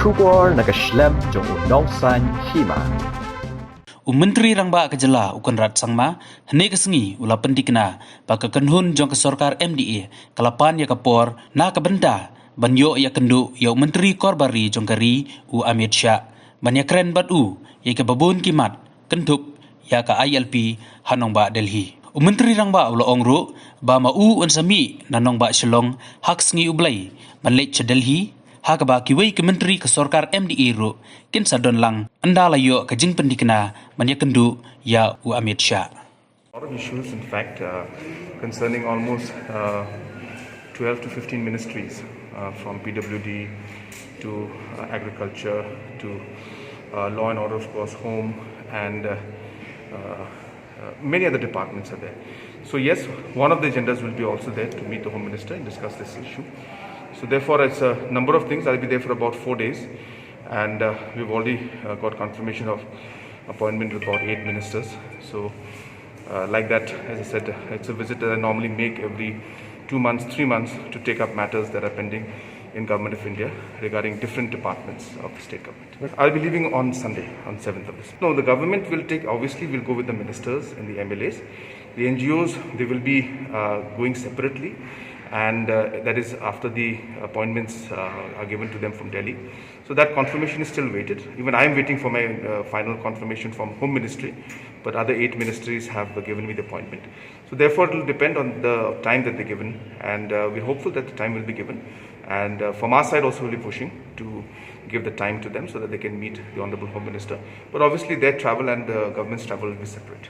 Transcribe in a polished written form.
Shubor nagaslem jong udongsan Hima. Myntri Rangbah kejela ukon rat sangma hene kesengi ula Pyntikna baka kenhun jong ke sorkar MDA kalapan ya kapor na kabenda banyo ya Kynduh ya Myntri korbari jong kari Amit Shah banyak keren batu ya ke babun kimat Kynduh ya ka ILP Hanongbah Delhi. Myntri Rangbah ula ongru ba mau unsami nanongbah Shillong hak sengi ublai ban Leit Delhi ha ka ba kiwei ke Myntri ke sorkar MDA ru kin sadon lang andala yo ke jing Pyntikna banyak Kynduh ya Amit Shah. A lot of issues, in fact, concerning almost 12 to 15 ministries, from PWD to agriculture to law and order, of course, home, and many other departments are there. So yes, one of the agendas will be also there to meet the Home Minister and discuss this issue. So therefore, it's a number of things. I'll be there for about 4 days, and we've already got confirmation of appointment with about 8 ministers. So like that, as I said, it's a visit that I normally make every 2 months, 3 months to take up matters that are pending in Government of India regarding different departments of the state government. I'll be leaving on Sunday, on 7th of this. No, the government will take, obviously we'll go with the ministers and the MLAs. The NGOs, they will be going separately, and that is after the appointments are given to them from Delhi. So that confirmation is still waited. Even I am waiting for my final confirmation from Home Ministry, but other 8 ministries have given me the appointment. So therefore it will depend on the time that they're given, and we're hopeful that the time will be given. And from our side also we'll be pushing to give the time to them so that they can meet the Honorable Home Minister. But obviously their travel and the government's travel will be separate.